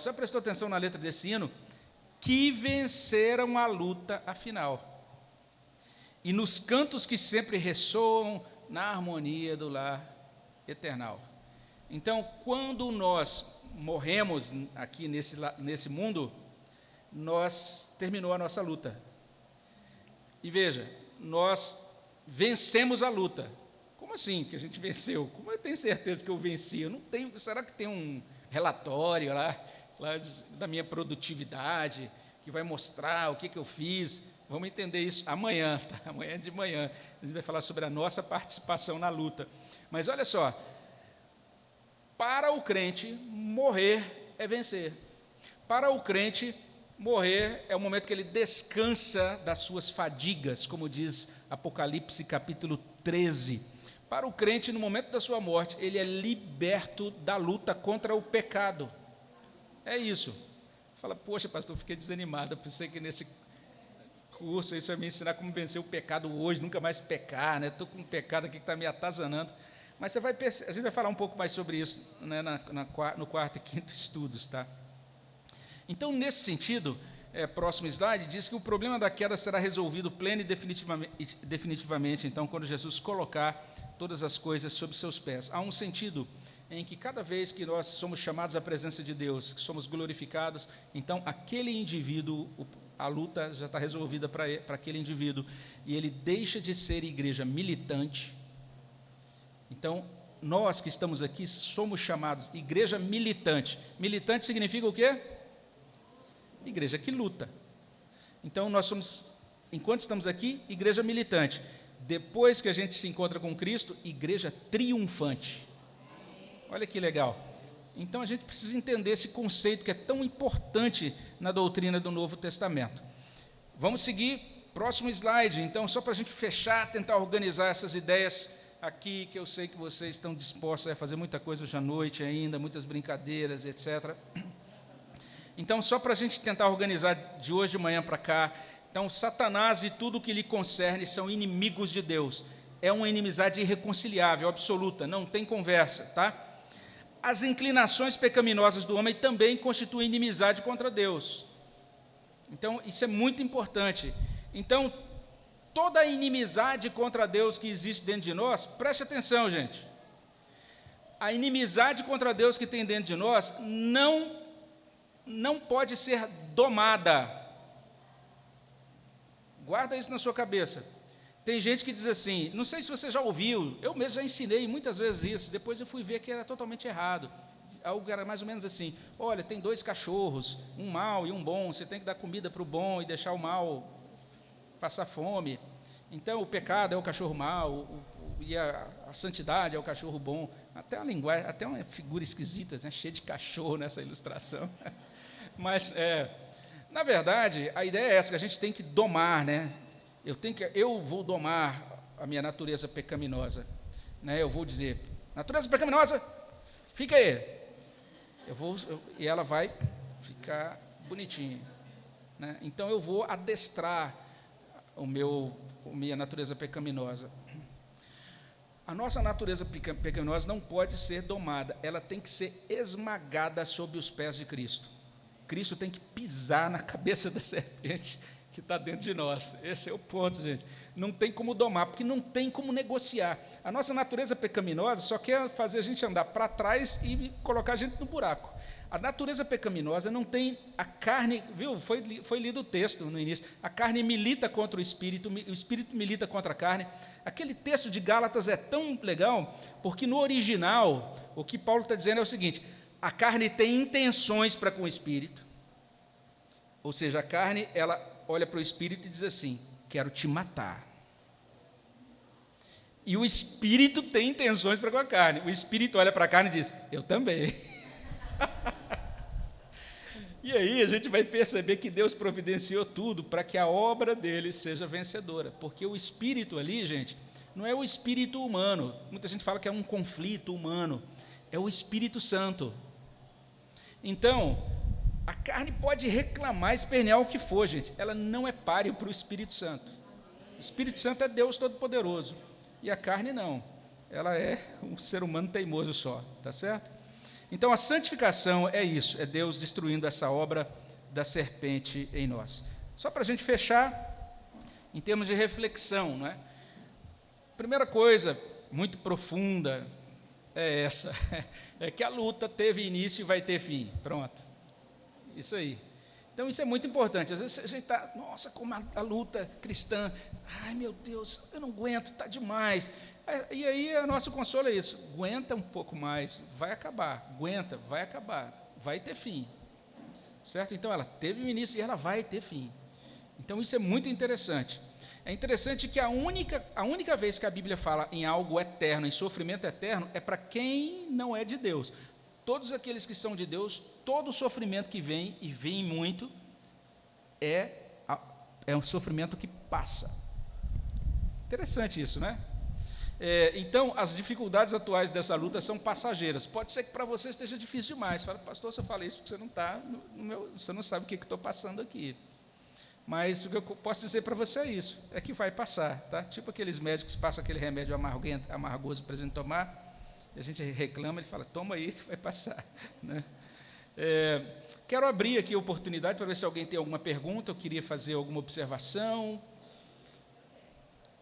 já prestou atenção na letra desse hino? Que venceram a luta afinal. E nos cantos que sempre ressoam na harmonia do lar eternal. Então, quando nós morremos aqui nesse mundo, terminou a nossa luta. E veja, nós vencemos a luta. Como assim que a gente venceu? Como eu tenho certeza que eu venci? Eu não tenho, será que tem um relatório lá da minha produtividade, que vai mostrar o que eu fiz? Vamos entender isso amanhã, tá? Amanhã de manhã. A gente vai falar sobre a nossa participação na luta. Mas olha só, para o crente, morrer é vencer. Para o crente, morrer é o momento que ele descansa das suas fadigas, como diz Apocalipse capítulo 13. Para o crente, no momento da sua morte, ele é liberto da luta contra o pecado. É isso. Fala, poxa, pastor, eu fiquei desanimado, eu pensei que nesse curso isso ia me ensinar como vencer o pecado hoje, nunca mais pecar, né? Estou com um pecado aqui que está me atazanando. Mas a gente vai falar um pouco mais sobre isso, né, no quarto e quinto estudos, tá? Então, nesse sentido, próximo slide, diz que o problema da queda será resolvido pleno e definitivamente, então, quando Jesus colocar todas as coisas sob seus pés. Há um sentido em que cada vez que nós somos chamados à presença de Deus, que somos glorificados, então aquele indivíduo, a luta já está resolvida para aquele indivíduo, e ele deixa de ser igreja militante. Então, nós que estamos aqui somos chamados igreja militante. Militante significa o quê? Igreja que luta. Então, nós somos, enquanto estamos aqui, igreja militante. Depois que a gente se encontra com Cristo, igreja triunfante. Olha que legal. Então, a gente precisa entender esse conceito que é tão importante na doutrina do Novo Testamento. Vamos seguir, próximo slide. Então, só para a gente fechar, tentar organizar essas ideias aqui, que eu sei que vocês estão dispostos a fazer muita coisa hoje à noite ainda, muitas brincadeiras, etc. Então, só para a gente tentar organizar de hoje de manhã para cá, então, Satanás e tudo o que lhe concerne são inimigos de Deus. É uma inimizade irreconciliável, absoluta, não tem conversa, tá? As inclinações pecaminosas do homem também constituem inimizade contra Deus. Então, isso é muito importante. Então, toda a inimizade contra Deus que existe dentro de nós, preste atenção, gente. A inimizade contra Deus que tem dentro de nós não pode ser domada. Guarda isso na sua cabeça. Tem gente que diz assim, não sei se você já ouviu, eu mesmo já ensinei muitas vezes isso, depois eu fui ver que era totalmente errado. Algo era mais ou menos assim, olha, tem 2 cachorros, um mau e um bom, você tem que dar comida para o bom e deixar o mau passar fome. Então, o pecado é o cachorro mau, e a santidade é o cachorro bom. Até a linguagem, até uma figura esquisita, né, cheia de cachorro nessa ilustração. Mas, na verdade, a ideia é essa, que a gente tem que domar, né? Eu vou domar a minha natureza pecaminosa, né? Eu vou dizer, natureza pecaminosa, fica aí. E ela vai ficar bonitinha, né? Então, eu vou adestrar a minha natureza pecaminosa. A nossa natureza pecaminosa não pode ser domada, ela tem que ser esmagada sob os pés de Cristo. Cristo tem que pisar na cabeça da serpente que está dentro de nós. Esse é o ponto, gente. Não tem como domar, porque não tem como negociar. A nossa natureza pecaminosa só quer fazer a gente andar para trás e colocar a gente no buraco. A natureza pecaminosa não tem a carne, viu? Foi lido o texto no início. A carne milita contra o espírito milita contra a carne. Aquele texto de Gálatas é tão legal, porque no original, o que Paulo está dizendo é o seguinte: a carne tem intenções para com o espírito, ou seja, a carne, ela olha para o espírito e diz assim, quero te matar. E o espírito tem intenções para com a carne. O espírito olha para a carne e diz, eu também. E aí a gente vai perceber que Deus providenciou tudo para que a obra dele seja vencedora. Porque o espírito ali, gente, não é o espírito humano. Muita gente fala que é um conflito humano. É o Espírito Santo. Então, a carne pode reclamar, espernear o que for, gente. Ela não é páreo para o Espírito Santo. O Espírito Santo é Deus Todo-Poderoso. E a carne não. Ela é um ser humano teimoso só, tá certo? Então, a santificação é isso, é Deus destruindo essa obra da serpente em nós. Só para a gente fechar, em termos de reflexão, não é? Primeira coisa, muito profunda, é essa, é que a luta teve início e vai ter fim. Pronto, isso aí. Então, isso é muito importante. Às vezes a gente está, nossa, como a luta cristã, ai meu Deus, eu não aguento, está demais. E aí, o nosso consolo é isso, aguenta um pouco mais, vai acabar, aguenta, vai acabar, vai ter fim. Certo? Então, ela teve um início e ela vai ter fim. Então, isso é muito interessante. É interessante que a única vez que a Bíblia fala em algo eterno, em sofrimento eterno, é para quem não é de Deus. Todos aqueles que são de Deus, todo o sofrimento que vem, e vem muito, é um sofrimento que passa. Interessante isso, né? Então, as dificuldades atuais dessa luta são passageiras. Pode ser que para você esteja difícil demais. Fala, pastor, se eu falei isso porque você não está você não sabe o que estou passando aqui. Mas o que eu posso dizer para você é isso, é que vai passar, tá? Tipo aqueles médicos que passam aquele remédio amargoso para a gente tomar, e a gente reclama, ele fala, toma aí que vai passar, né? Quero abrir aqui a oportunidade para ver se alguém tem alguma pergunta, eu queria fazer alguma observação.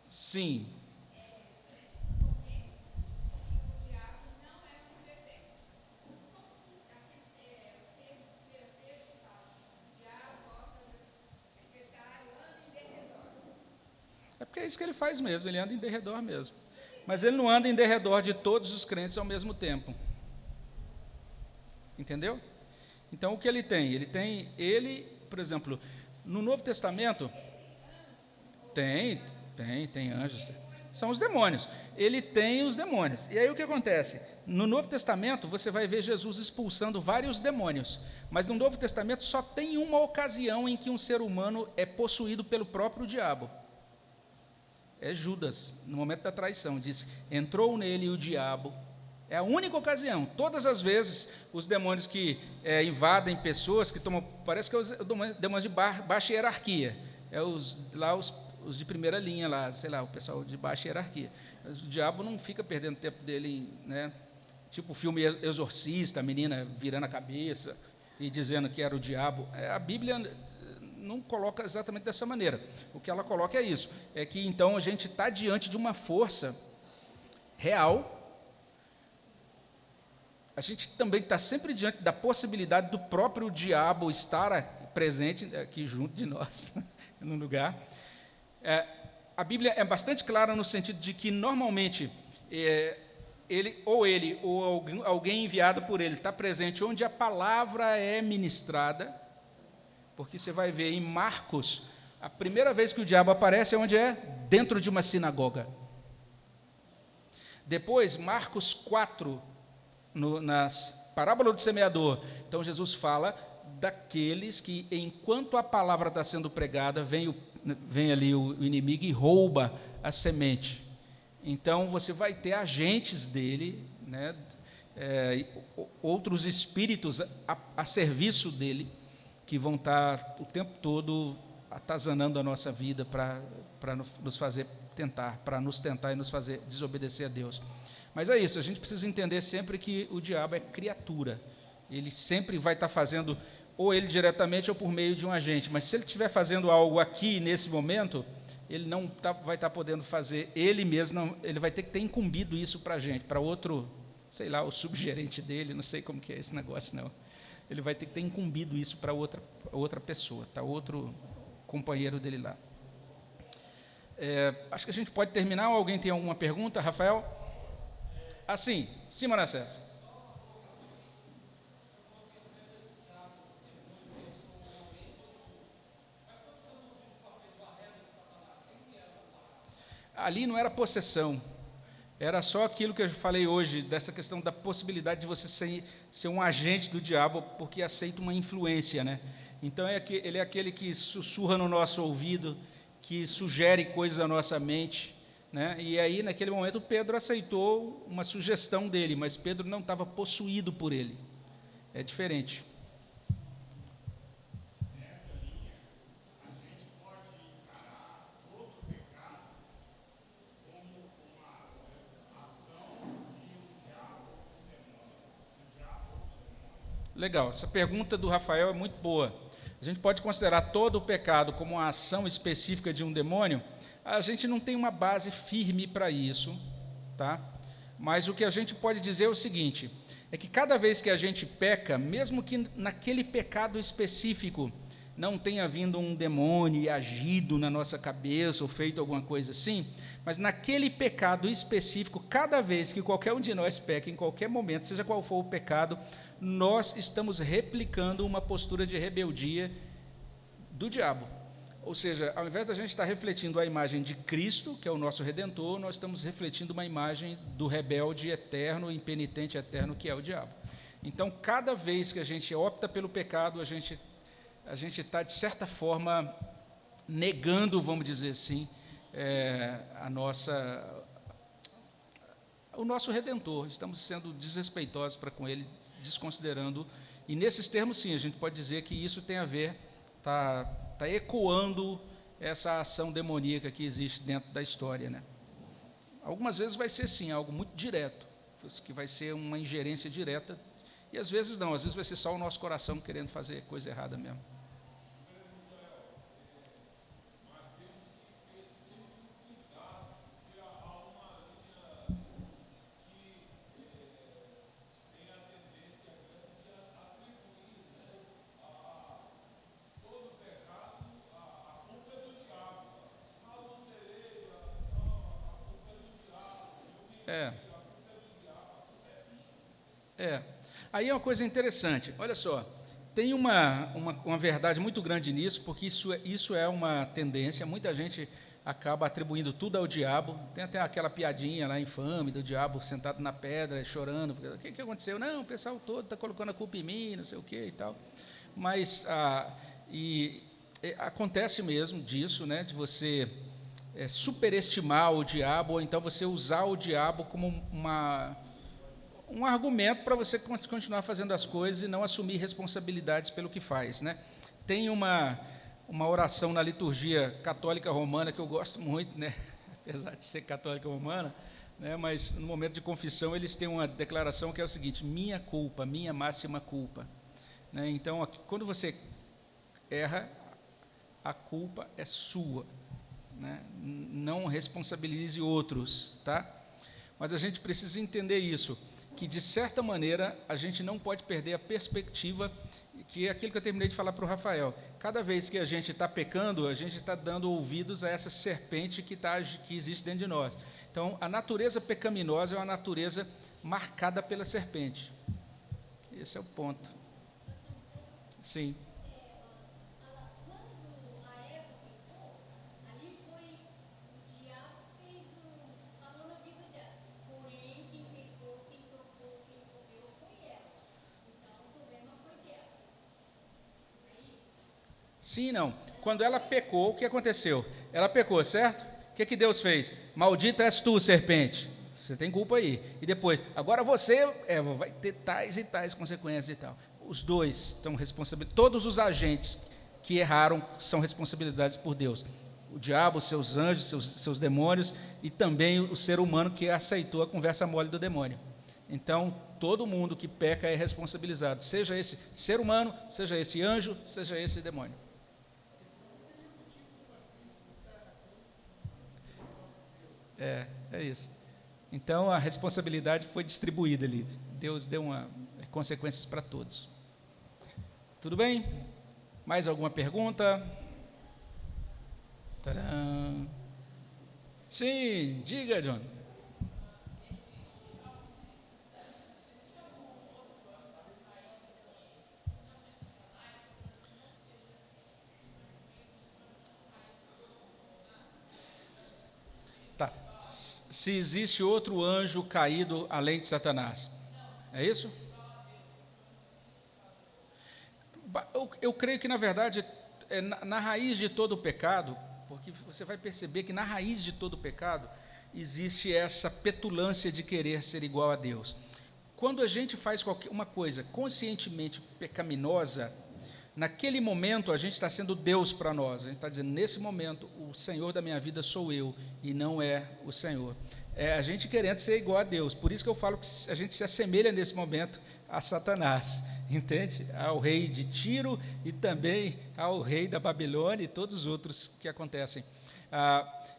Sim. É porque é isso que ele faz mesmo, ele anda em derredor mesmo. Mas ele não anda em derredor de todos os crentes ao mesmo tempo. Entendeu? Então, o que ele tem? Ele, por exemplo, no Novo Testamento, tem anjos, são os demônios. Ele tem os demônios. E aí o que acontece? No Novo Testamento, você vai ver Jesus expulsando vários demônios. Mas no Novo Testamento só tem uma ocasião em que um ser humano é possuído pelo próprio diabo. É Judas, no momento da traição, diz, entrou nele o diabo. É a única ocasião. Todas as vezes, os demônios que invadem pessoas, que tomam, parece que é os demônios de baixa hierarquia, os de primeira linha, lá, sei lá, o pessoal de baixa hierarquia. O diabo não fica perdendo tempo dele, né? Tipo o filme Exorcista, a menina virando a cabeça e dizendo que era o diabo. A Bíblia não coloca exatamente dessa maneira. O que ela coloca é isso, é que então a gente está diante de uma força real. A gente também está sempre diante da possibilidade do próprio diabo estar presente aqui junto de nós, no lugar. A Bíblia é bastante clara no sentido de que, normalmente, ele ou alguém enviado por ele está presente onde a palavra é ministrada, porque você vai ver em Marcos, a primeira vez que o diabo aparece é onde é? Dentro de uma sinagoga. Depois, Marcos 4, na parábola do semeador, então Jesus fala daqueles que, enquanto a palavra está sendo pregada, vem ali o inimigo e rouba a semente. Então, você vai ter agentes dele, né, outros espíritos a serviço dele, que vão estar o tempo todo atazanando a nossa vida para nos fazer para nos tentar e nos fazer desobedecer a Deus. Mas é isso, a gente precisa entender sempre que o diabo é criatura. Ele sempre vai estar fazendo, ou ele diretamente ou por meio de um agente, mas se ele estiver fazendo algo aqui, nesse momento, ele não vai estar podendo fazer, ele mesmo, ele vai ter que ter incumbido isso para a gente, para outro, sei lá, o subgerente dele, não sei como que é esse negócio, não. Ele vai ter que ter incumbido isso para outra pessoa, tá? Outro companheiro dele lá. Acho que a gente pode terminar, ou alguém tem alguma pergunta, Rafael? Sim, Manassés. Ali não era possessão, era só aquilo que eu falei hoje, dessa questão da possibilidade de você ser um agente do diabo, porque aceita uma influência, né? Então, ele é aquele que sussurra no nosso ouvido, que sugere coisas à nossa mente, né? E aí, naquele momento, Pedro aceitou uma sugestão dele, mas Pedro não estava possuído por ele. É diferente. Legal, essa pergunta do Rafael é muito boa. A gente pode considerar todo o pecado como uma ação específica de um demônio? A gente não tem uma base firme para isso, tá? Mas o que a gente pode dizer é o seguinte, é que cada vez que a gente peca, mesmo que naquele pecado específico não tenha vindo um demônio e agido na nossa cabeça ou feito alguma coisa assim, mas naquele pecado específico, cada vez que qualquer um de nós peca, em qualquer momento, seja qual for o pecado, nós estamos replicando uma postura de rebeldia do diabo. Ou seja, ao invés da gente estar refletindo a imagem de Cristo, que é o nosso Redentor, nós estamos refletindo uma imagem do rebelde eterno, impenitente eterno, que é o diabo. Então, cada vez que a gente opta pelo pecado, a gente está, de certa forma, negando, vamos dizer assim, o nosso Redentor. Estamos sendo desrespeitosos para com ele, desconsiderando. E, nesses termos, sim, a gente pode dizer que isso tem a ver, está ecoando essa ação demoníaca que existe dentro da história, né? Algumas vezes vai ser, sim, algo muito direto, que vai ser uma ingerência direta, e às vezes não, às vezes vai ser só o nosso coração querendo fazer coisa errada mesmo. Aí é uma coisa interessante, olha só, tem uma verdade muito grande nisso, porque isso é uma tendência, muita gente acaba atribuindo tudo ao diabo, tem até aquela piadinha lá infame do diabo sentado na pedra, chorando, o que aconteceu? Não, o pessoal todo está colocando a culpa em mim, não sei o que e tal, mas acontece mesmo disso, né, de você superestimar o diabo, ou então você usar o diabo como um argumento para você continuar fazendo as coisas e não assumir responsabilidades pelo que faz, né? Tem uma oração na liturgia católica romana que eu gosto muito, né? Apesar de ser católica romana, né? Mas no momento de confissão eles têm uma declaração que é o seguinte: minha culpa, minha máxima culpa, né? Então, quando você erra, a culpa é sua, né? Não responsabilize outros, tá? Mas a gente precisa entender isso, que, de certa maneira, a gente não pode perder a perspectiva, que é aquilo que eu terminei de falar para o Rafael. Cada vez que a gente está pecando, a gente está dando ouvidos a essa serpente que existe dentro de nós. Então, a natureza pecaminosa é uma natureza marcada pela serpente. Esse é o ponto. Sim. Sim, não. Quando ela pecou, o que aconteceu? Ela pecou, certo? O que Deus fez? Maldita és tu, serpente. Você tem culpa aí. E depois, agora você vai ter tais e tais consequências e tal. Os dois estão responsáveis. Todos os agentes que erraram são responsabilizados por Deus. O diabo, seus anjos, seus demônios, e também o ser humano que aceitou a conversa mole do demônio. Então, todo mundo que peca é responsabilizado, seja esse ser humano, seja esse anjo, seja esse demônio. É isso. Então, a responsabilidade foi distribuída ali. Deus deu consequências para todos. Tudo bem? Mais alguma pergunta? Tcharam. Sim, diga, John. Tá. Se existe outro anjo caído além de Satanás. É isso? Eu creio que, na verdade, na raiz de todo o pecado, porque você vai perceber que na raiz de todo o pecado existe essa petulância de querer ser igual a Deus. Quando a gente faz uma coisa conscientemente pecaminosa, naquele momento a gente está sendo Deus para nós. A gente está dizendo, nesse momento, o Senhor da minha vida sou eu, e não é o Senhor. É a gente querendo ser igual a Deus. Por isso que eu falo que a gente se assemelha nesse momento a Satanás, entende? Ao rei de Tiro e também ao rei da Babilônia e todos os outros que acontecem.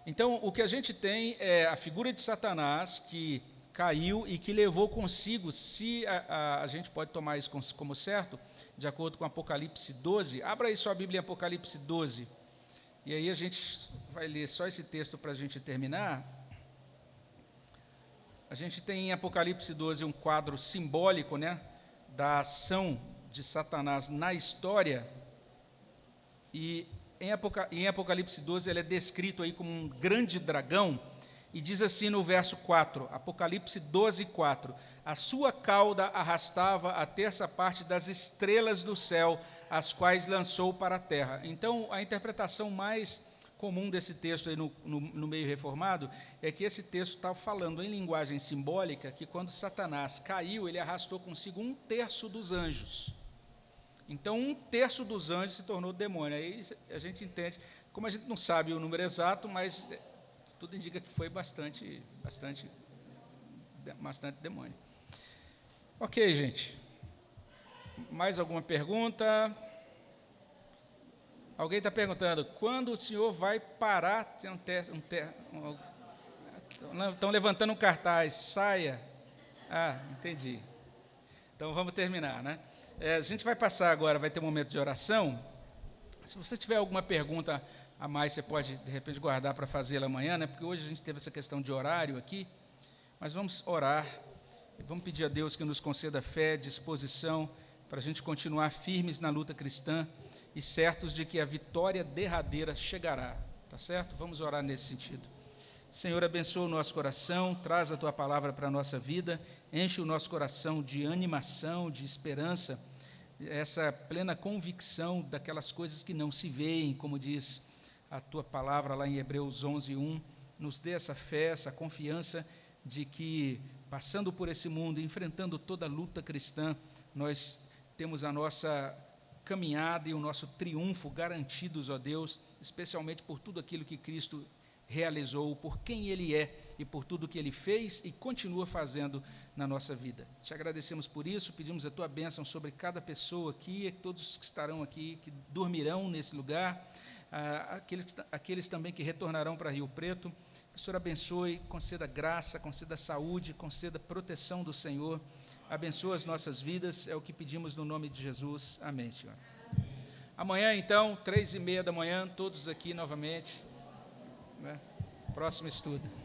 Então, o que a gente tem é a figura de Satanás que caiu e que levou consigo, se a gente pode tomar isso como certo, de acordo com Apocalipse 12. Abra aí sua Bíblia em Apocalipse 12. E aí a gente vai ler só esse texto para a gente terminar. A gente tem em Apocalipse 12 um quadro simbólico, né, da ação de Satanás na história, e em Apocalipse 12 ele é descrito aí como um grande dragão, e diz assim no verso 4, Apocalipse 12, 4, a sua cauda arrastava a terça parte das estrelas do céu, as quais lançou para a terra. Então, a interpretação mais comum desse texto aí no meio reformado é que esse texto está falando em linguagem simbólica que quando Satanás caiu, ele arrastou consigo 1/3 dos anjos. Então, 1/3 dos anjos se tornou demônio. Aí a gente entende, como a gente não sabe o número exato, mas tudo indica que foi bastante demônio. Ok, gente. Mais alguma pergunta? Alguém está perguntando, quando o senhor vai parar? Estão levantando um cartaz, saia. Entendi. Então, vamos terminar, né? A gente vai passar agora, vai ter um momento de oração. Se você tiver alguma pergunta a mais, você pode, de repente, guardar para fazê-la amanhã, né? Porque hoje a gente teve essa questão de horário aqui, mas vamos orar, e vamos pedir a Deus que nos conceda fé, disposição, para a gente continuar firmes na luta cristã, e certos de que a vitória derradeira chegará, tá certo? Vamos orar nesse sentido. Senhor, abençoa o nosso coração, traz a Tua palavra para a nossa vida, enche o nosso coração de animação, de esperança, essa plena convicção daquelas coisas que não se veem, como diz a Tua palavra lá em Hebreus 11:1, nos dê essa fé, essa confiança de que, passando por esse mundo, enfrentando toda a luta cristã, nós temos a nossa caminhada e o nosso triunfo garantidos, ó Deus, especialmente por tudo aquilo que Cristo realizou, por quem Ele é e por tudo que Ele fez e continua fazendo na nossa vida. Te agradecemos por isso, pedimos a Tua bênção sobre cada pessoa aqui, todos que estarão aqui, que dormirão nesse lugar, aqueles também que retornarão para Rio Preto. Que o Senhor abençoe, conceda graça, conceda saúde, conceda proteção do Senhor, abençoa as nossas vidas, é o que pedimos no nome de Jesus. Amém, Senhor. Amanhã, então, 3:30 da manhã, todos aqui novamente, né? Próximo estudo.